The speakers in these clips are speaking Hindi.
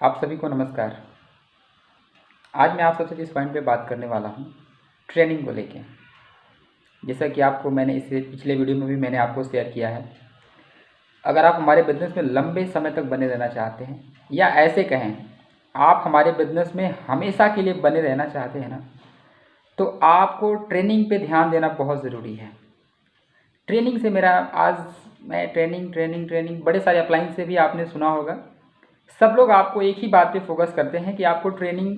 आप सभी को नमस्कार। आज मैं आप सबसे जिस पॉइंट पे बात करने वाला हूँ, ट्रेनिंग को लेके। जैसा कि आपको मैंने इससे पिछले वीडियो में भी मैंने आपको शेयर किया है, अगर आप हमारे बिज़नेस में लंबे समय तक बने रहना चाहते हैं, या ऐसे कहें आप हमारे बिज़नेस में हमेशा के लिए बने रहना चाहते हैं ना, तो आपको ट्रेनिंग पे ध्यान देना बहुत ज़रूरी है। ट्रेनिंग से मेरा आज मैं ट्रेनिंग बड़े सारे अप्लाइंस से भी आपने सुना होगा। सब लोग आपको एक ही बात पे फोकस करते हैं कि आपको ट्रेनिंग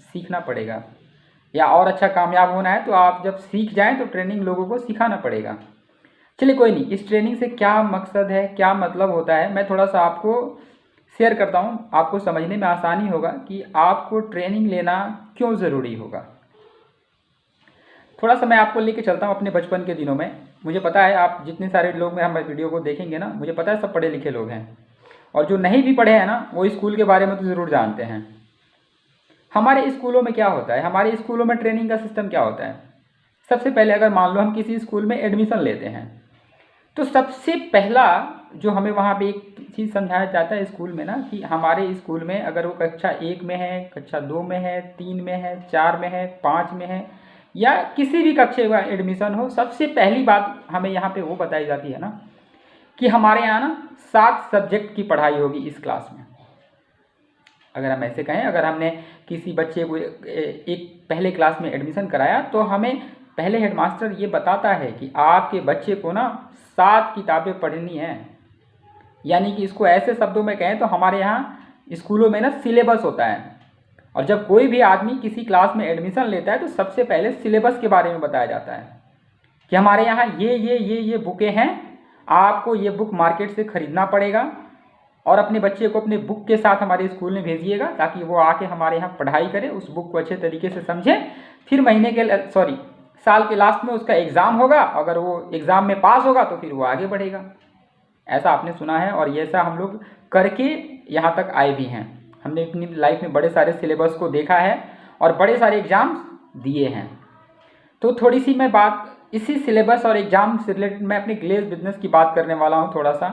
सीखना पड़ेगा, या और अच्छा कामयाब होना है तो आप जब सीख जाएं तो ट्रेनिंग लोगों को सिखाना पड़ेगा। चलिए कोई नहीं, इस ट्रेनिंग से क्या मकसद है, क्या मतलब होता है, मैं थोड़ा सा आपको शेयर करता हूँ। आपको समझने में आसानी होगा कि आपको ट्रेनिंग लेना क्यों ज़रूरी होगा। थोड़ा सा मैं आपको लेके चलता हूँ अपने बचपन के दिनों में। मुझे पता है आप जितने सारे लोग में हमारे वीडियो को देखेंगे ना, मुझे पता है सब पढ़े लिखे लोग हैं, और जो नहीं भी पढ़े हैं ना वो स्कूल के बारे में तो ज़रूर जानते हैं। हमारे स्कूलों में क्या होता है, हमारे स्कूलों में ट्रेनिंग का सिस्टम क्या होता है। सबसे पहले अगर मान लो हम किसी स्कूल में एडमिशन लेते हैं, तो सबसे पहला जो हमें वहाँ पे एक चीज़ समझाया जाता है स्कूल में ना, कि हमारे स्कूल में अगर वो कक्षा 1 में है, कक्षा 2 में है, 3 में है, 4 में है, 5 में है, या किसी भी कक्षा का एडमिशन हो, सबसे पहली बात हमें यहाँ पे वो बताई जाती है ना कि हमारे यहाँ ना 7 सब्जेक्ट की पढ़ाई होगी इस क्लास में। अगर हम ऐसे कहें, अगर हमने किसी बच्चे को एक पहले क्लास में एडमिशन कराया, तो हमें पहले हेडमास्टर ये बताता है कि आपके बच्चे को ना 7 किताबें पढ़नी है। यानी कि इसको ऐसे शब्दों में कहें तो हमारे यहाँ स्कूलों में ना सिलेबस होता है, और जब कोई भी आदमी किसी क्लास में एडमिशन लेता है तो सबसे पहले सिलेबस के बारे में बताया जाता है कि हमारे यहाँ ये बुकें हैं, आपको ये बुक मार्केट से ख़रीदना पड़ेगा, और अपने बच्चे को अपने बुक के साथ हमारे स्कूल में भेजिएगा ताकि वो आके हमारे यहाँ पढ़ाई करे, उस बुक को अच्छे तरीके से समझे। फिर साल के लास्ट में उसका एग्ज़ाम होगा, अगर वो एग्ज़ाम में पास होगा तो फिर वो आगे बढ़ेगा। ऐसा आपने सुना है, और ये ऐसा हम लोग करके यहाँ तक आए भी हैं। हमने अपनी लाइफ में बड़े सारे सिलेबस को देखा है और बड़े सारे एग्ज़ाम्स दिए हैं। तो थोड़ी सी मैं बात इसी सिलेबस और एग्ज़ाम से रिलेटेड मैं अपने ग्लेज़ बिजनेस की बात करने वाला हूँ थोड़ा सा।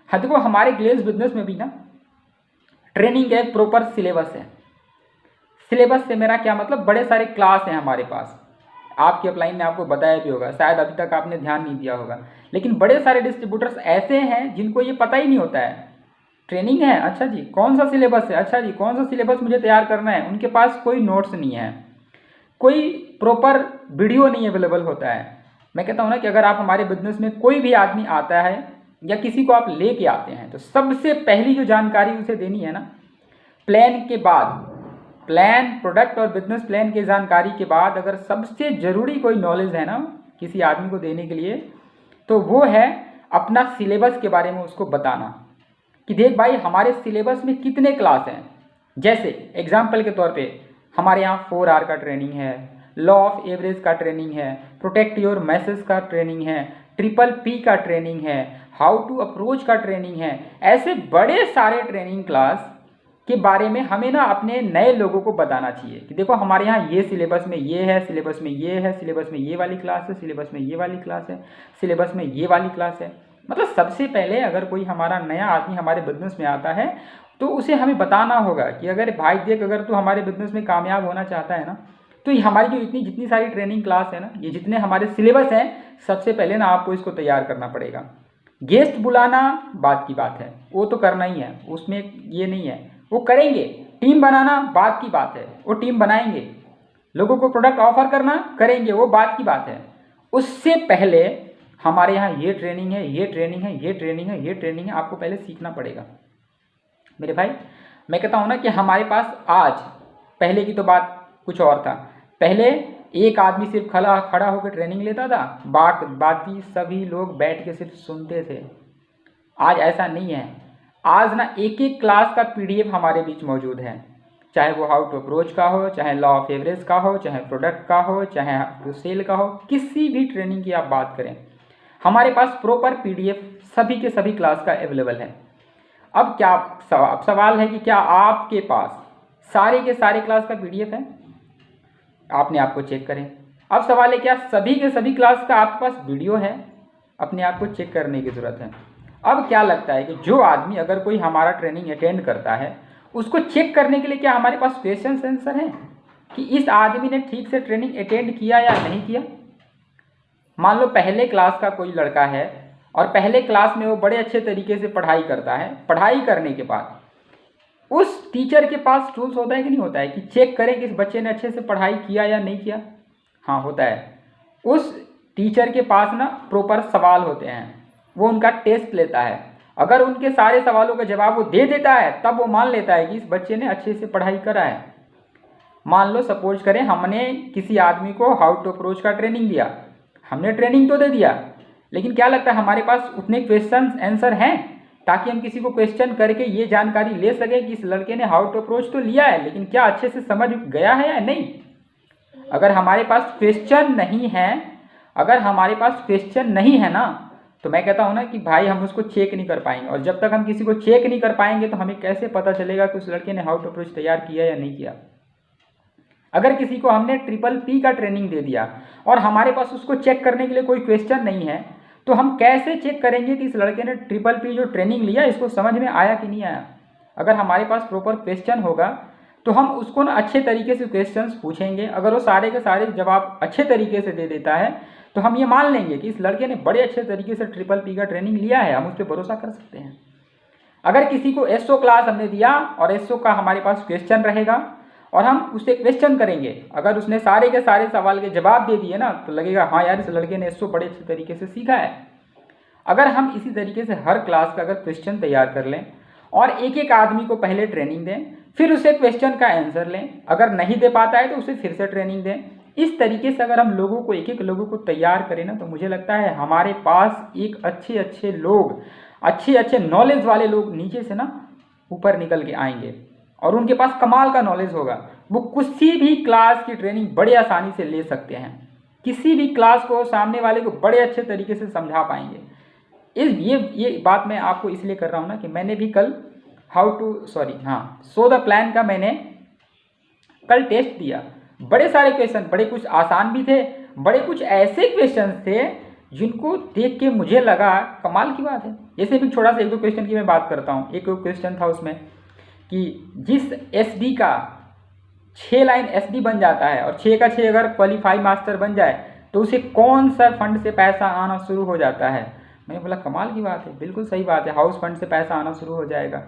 हाँ देखो, हमारे ग्लेज़ बिजनेस में भी ना ट्रेनिंग का एक प्रॉपर सिलेबस है। सिलेबस से मेरा क्या मतलब, बड़े सारे क्लास हैं हमारे पास। आपकी अपलाइन ने आपको बताया भी होगा, शायद अभी तक आपने ध्यान नहीं दिया होगा, लेकिन बड़े सारे डिस्ट्रीब्यूटर्स ऐसे हैं जिनको ये पता ही नहीं होता है। ट्रेनिंग है, अच्छा जी कौन सा सिलेबस है, अच्छा जी कौन सा सिलेबस मुझे तैयार करना है। उनके पास कोई नोट्स नहीं है, कोई प्रॉपर वीडियो नहीं अवेलेबल होता है। मैं कहता हूँ ना कि अगर आप हमारे बिजनेस में कोई भी आदमी आता है या किसी को आप लेके आते हैं, तो सबसे पहली जो जानकारी उसे देनी है ना, प्लान के बाद, प्लान, प्रोडक्ट और बिजनेस प्लान की जानकारी के बाद अगर सबसे ज़रूरी कोई नॉलेज है ना किसी आदमी को देने के लिए, तो वो है अपना सिलेबस के बारे में उसको बताना कि देख भाई हमारे सिलेबस में कितने क्लास हैं। जैसे एग्जाम्पल के तौर पे हमारे यहाँ 4R का ट्रेनिंग है, लॉ ऑफ एवरेज का ट्रेनिंग है, प्रोटेक्ट योर मैसेज का ट्रेनिंग है, PPP का ट्रेनिंग है, हाउ टू अप्रोच का ट्रेनिंग है। ऐसे बड़े सारे ट्रेनिंग क्लास के बारे में हमें ना अपने नए लोगों को बताना चाहिए कि देखो हमारे यहाँ ये सिलेबस में ये है, सिलेबस में ये है, सिलेबस में ये वाली क्लास है, सिलेबस में ये वाली क्लास है, सिलेबस में ये वाली क्लास है। मतलब सबसे पहले अगर कोई हमारा नया आदमी हमारे बिजनेस में आता है तो उसे हमें बताना होगा कि अगर भाई देख, अगर तू हमारे बिजनेस में कामयाब होना चाहता है ना, तो ये हमारी जो जितनी सारी ट्रेनिंग क्लास है ना, ये जितने हमारे सिलेबस हैं, सबसे पहले ना आपको इसको तैयार करना पड़ेगा। गेस्ट बुलाना बात की बात है, वो तो करना ही है, उसमें ये नहीं है, वो करेंगे। टीम बनाना बात की बात है, वो टीम बनाएंगे। लोगों को प्रोडक्ट ऑफर करना करेंगे, वो बात की बात है। उससे पहले हमारे यहाँ ये ट्रेनिंग है, ये ट्रेनिंग है, ये ट्रेनिंग है, ये ट्रेनिंग है, आपको पहले सीखना पड़ेगा मेरे भाई। मैं कहता हूँ ना कि हमारे पास आज, पहले की तो बात कुछ और था। पहले एक आदमी सिर्फ खड़ा होकर ट्रेनिंग लेता था, बाकी सभी लोग बैठ के सिर्फ सुनते थे। आज ऐसा नहीं है। आज ना एक एक क्लास का PDF हमारे बीच मौजूद है, चाहे वो हाउ टू अप्रोच का हो, चाहे लॉ ऑफ एवरेज का हो, चाहे प्रोडक्ट का हो, चाहे टू सेल का हो, किसी भी ट्रेनिंग की आप बात करें, हमारे पास प्रॉपर PDF सभी के सभी क्लास का अवेलेबल है। अब क्या सवाल है कि क्या आपके पास सारे के सारे क्लास का PDF है? आपने आपको चेक करें। अब सवाल है क्या सभी के सभी क्लास का आपके पास वीडियो है? अपने आप को चेक करने की ज़रूरत है। अब क्या लगता है कि जो आदमी, अगर कोई हमारा ट्रेनिंग अटेंड करता है, उसको चेक करने के लिए क्या हमारे पास क्वेश्चन आंसर है कि इस आदमी ने ठीक से ट्रेनिंग अटेंड किया या नहीं किया। मान लो पहले क्लास का कोई लड़का है और पहले क्लास में वो बड़े अच्छे तरीके से पढ़ाई करता है, पढ़ाई करने के बाद उस टीचर के पास टूल्स होता है कि नहीं होता है कि चेक करें कि इस बच्चे ने अच्छे से पढ़ाई किया या नहीं किया। हाँ होता है। उस टीचर के पास ना प्रॉपर सवाल होते हैं, वो उनका टेस्ट लेता है। अगर उनके सारे सवालों का जवाब वो दे देता है तब वो मान लेता है कि इस बच्चे ने अच्छे से पढ़ाई करा है। मान लो सपोज करें हमने किसी आदमी को हाउ टू अप्रोच का ट्रेनिंग दिया, हमने ट्रेनिंग तो दे दिया, लेकिन क्या लगता है हमारे पास उतने क्वेश्चन आंसर हैं ताकि हम किसी को क्वेश्चन करके ये जानकारी ले सकें कि इस लड़के ने हाउ टू अप्रोच तो लिया है, लेकिन क्या अच्छे से समझ गया है या नहीं। अगर हमारे पास क्वेश्चन नहीं है, अगर हमारे पास क्वेश्चन नहीं है ना, तो मैं कहता हूँ ना कि भाई हम उसको चेक नहीं कर पाएंगे। और जब तक हम किसी को चेक नहीं कर पाएंगे तो हमें कैसे पता चलेगा कि उस लड़के ने हाउ टू अप्रोच तैयार किया या नहीं किया। अगर किसी को हमने PPP का ट्रेनिंग दे दिया और हमारे पास उसको चेक करने के लिए कोई क्वेश्चन नहीं है, तो हम कैसे चेक करेंगे कि इस लड़के ने PPP जो ट्रेनिंग लिया इसको समझ में आया कि नहीं आया। अगर हमारे पास प्रॉपर क्वेश्चन होगा तो हम उसको ना अच्छे तरीके से क्वेश्चंस पूछेंगे। अगर वो सारे के सारे जवाब अच्छे तरीके से दे देता है तो हम ये मान लेंगे कि इस लड़के ने बड़े अच्छे तरीके से PPP का ट्रेनिंग लिया है, हम उस पर भरोसा कर सकते हैं। अगर किसी को SO क्लास हमने दिया और SO का हमारे पास क्वेश्चन रहेगा और हम उससे क्वेश्चन करेंगे, अगर उसने सारे के सारे सवाल के जवाब दे दिए ना तो लगेगा हाँ यार इस लड़के ने SO बड़े अच्छे तरीके से सीखा है। अगर हम इसी तरीके से हर क्लास का अगर क्वेश्चन तैयार कर लें और एक एक आदमी को पहले ट्रेनिंग दें, फिर उसे क्वेश्चन का आंसर लें, अगर नहीं दे पाता है तो उसे फिर से ट्रेनिंग दें, इस तरीके से अगर हम लोगों को एक एक लोगों को तैयार करें ना, तो मुझे लगता है हमारे पास एक अच्छे अच्छे लोग, अच्छे अच्छे नॉलेज वाले लोग नीचे से ना ऊपर निकल के आएंगे और उनके पास कमाल का नॉलेज होगा। वो किसी भी क्लास की ट्रेनिंग बड़े आसानी से ले सकते हैं, किसी भी क्लास को सामने वाले को बड़े अच्छे तरीके से समझा पाएंगे। ये बात मैं आपको इसलिए कर रहा हूँ ना कि मैंने भी कल सो द प्लान का मैंने कल टेस्ट दिया। बड़े सारे क्वेश्चन, बड़े कुछ आसान भी थे, बड़े कुछ ऐसे क्वेश्चन थे जिनको देख के मुझे लगा कमाल की बात है। जैसे भी छोटा सा एक दो क्वेश्चन की मैं बात करता हूँ। एक क्वेश्चन था उसमें कि जिस SD का 6 लाइन SD बन जाता है और 6 का 6 अगर क्वालिफाई मास्टर बन जाए तो उसे कौन सा फंड से पैसा आना शुरू हो जाता है। मैंने बोला कमाल की बात है, बिल्कुल सही बात है, हाउस फंड से पैसा आना शुरू हो जाएगा।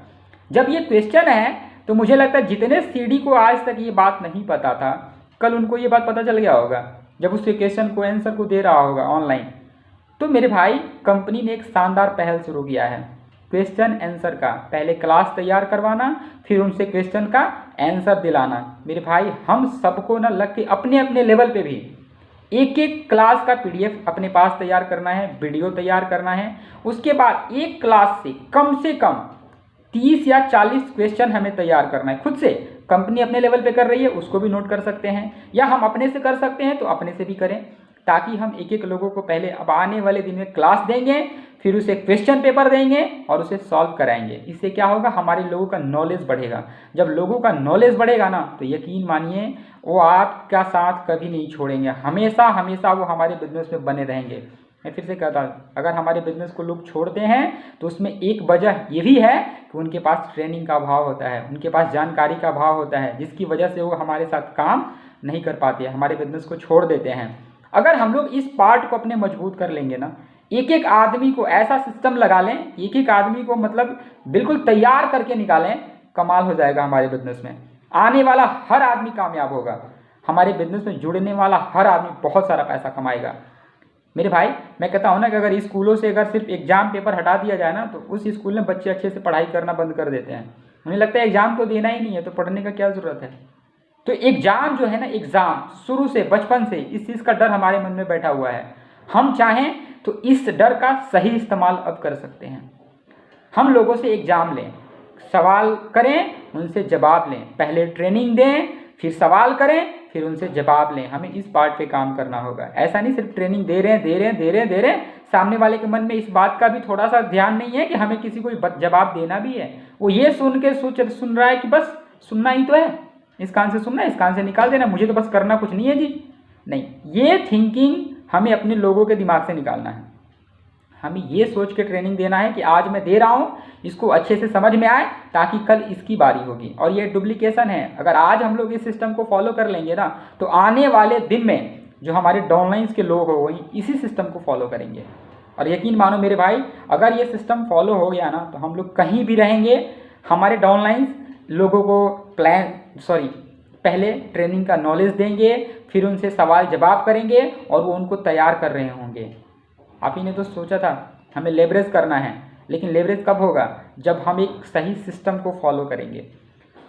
जब ये क्वेश्चन है तो मुझे लगता है जितने CD को आज तक ये बात नहीं पता था, कल उनको ये बात पता चल गया होगा जब उस क्वेश्चन को आंसर को दे रहा होगा ऑनलाइन। तो मेरे भाई कंपनी ने एक शानदार पहल शुरू किया है क्वेश्चन आंसर का। पहले क्लास तैयार करवाना, फिर उनसे क्वेश्चन का आंसर दिलाना। मेरे भाई हम सबको ना लग के अपने अपने लेवल पे भी एक एक क्लास का PDF अपने पास तैयार करना है, वीडियो तैयार करना है। उसके बाद एक क्लास से कम 30 या 40 क्वेश्चन हमें तैयार करना है खुद से। कंपनी अपने लेवल पे कर रही है, उसको भी नोट कर सकते हैं, या हम अपने से कर सकते हैं तो अपने से भी करें, ताकि हम एक एक लोगों को पहले अब आने वाले दिन में क्लास देंगे, फिर उसे क्वेश्चन पेपर देंगे और उसे सॉल्व कराएंगे। इससे क्या होगा, हमारे लोगों का नॉलेज बढ़ेगा। जब लोगों का नॉलेज बढ़ेगा ना तो यकीन मानिए वो आपका साथ कभी नहीं छोड़ेंगे, हमेशा हमेशा वो हमारे बिजनेस में बने रहेंगे। मैं फिर से कहता हूँ, अगर हमारे बिजनेस को लोग छोड़ते हैं तो उसमें एक वजह ये भी है कि उनके पास ट्रेनिंग का अभाव होता है, उनके पास जानकारी का अभाव होता है, जिसकी वजह से वो हमारे साथ काम नहीं कर पाते, हमारे बिजनेस को छोड़ देते हैं। अगर हम लोग इस पार्ट को अपने मजबूत कर लेंगे ना, एक एक आदमी को ऐसा सिस्टम लगा लें, एक एक आदमी को मतलब बिल्कुल तैयार करके निकालें, कमाल हो जाएगा हमारे बिजनेस में। आने वाला हर आदमी कामयाब होगा, हमारे बिजनेस में जुड़ने वाला हर आदमी बहुत सारा पैसा कमाएगा। मेरे भाई मैं कहता हूँ ना कि अगर स्कूलों से अगर सिर्फ एग्जाम पेपर हटा दिया जाए ना तो उस स्कूल में बच्चे अच्छे से पढ़ाई करना बंद कर देते हैं। मुझे लगता है एग्जाम तो देना ही नहीं है तो पढ़ने का क्या ज़रूरत है। तो एग्जाम जो है ना, एग्जाम शुरू से बचपन से इस चीज़ का डर हमारे मन में बैठा हुआ है। हम चाहें तो इस डर का सही इस्तेमाल अब कर सकते हैं। हम लोगों से एग्जाम लें, सवाल करें, उनसे जवाब लें, पहले ट्रेनिंग दें, फिर सवाल करें, फिर उनसे जवाब लें। हमें इस पार्ट पे काम करना होगा। ऐसा नहीं सिर्फ ट्रेनिंग दे रहे हैं, सामने वाले के मन में इस बात का भी थोड़ा सा ध्यान नहीं है कि हमें किसी को जवाब देना भी है। वो ये सुन रहा है कि बस सुनना ही तो है, इस कान से सुनना है, इस कान से निकाल देना, मुझे तो बस करना कुछ नहीं है जी। नहीं, ये थिंकिंग हमें अपने लोगों के दिमाग से निकालना है। हमें ये सोच के ट्रेनिंग देना है कि आज मैं दे रहा हूँ, इसको अच्छे से समझ में आए, ताकि कल इसकी बारी होगी। और ये डुप्लीकेशन है, अगर आज हम लोग इस सिस्टम को फॉलो कर लेंगे ना, तो आने वाले दिन में जो हमारे डाउनलाइंस के लोग हो वही इसी सिस्टम को फॉलो करेंगे। और यकीन मानो मेरे भाई, अगर ये सिस्टम फॉलो हो गया ना, तो हम लोग कहीं भी रहेंगे, हमारे डाउनलाइंस लोगों को पहले ट्रेनिंग का नॉलेज देंगे, फिर उनसे सवाल जवाब करेंगे और वो उनको तैयार कर रहे होंगे। आप ही ने तो सोचा था हमें लेवरेज करना है, लेकिन लेवरेज कब होगा? जब हम एक सही सिस्टम को फॉलो करेंगे।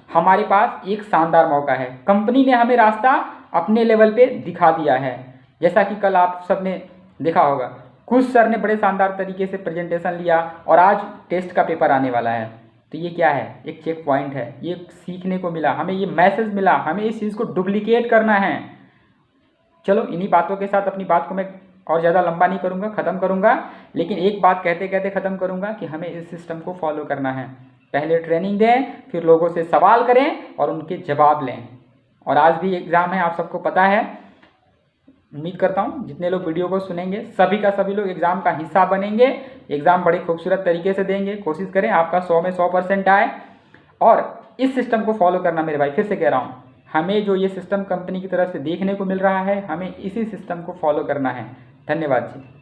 हमारे पास एक शानदार मौका है, कंपनी ने हमें रास्ता अपने लेवल पे दिखा दिया है। जैसा कि कल आप सब ने देखा होगा, कुछ सर ने बड़े शानदार तरीके से प्रेजेंटेशन लिया और आज टेस्ट का पेपर आने वाला है। तो ये क्या है? एक चेक पॉइंट है, ये सीखने को मिला हमें, ये मैसेज मिला हमें, इस चीज़ को डुप्लीकेट करना है। चलो इन्हीं बातों के साथ अपनी बात को मैं और ज़्यादा लंबा नहीं करूँगा, ख़त्म करूँगा, लेकिन एक बात कहते कहते ख़त्म करूँगा कि हमें इस सिस्टम को फॉलो करना है। पहले ट्रेनिंग दें, फिर लोगों से सवाल करें और उनके जवाब लें। और आज भी एग्ज़ाम है, आप सबको पता है। उम्मीद करता हूँ जितने लोग वीडियो को सुनेंगे सभी का सभी लोग एग्ज़ाम का हिस्सा बनेंगे, एग्ज़ाम बड़े खूबसूरत तरीके से देंगे। कोशिश करें आपका 100 में 100% आए और इस सिस्टम को फॉलो करना मेरे भाई। फिर से कह रहा हूँ, हमें जो ये सिस्टम कंपनी की तरफ से देखने को मिल रहा है, हमें इसी सिस्टम को फॉलो करना है। धन्यवाद जी।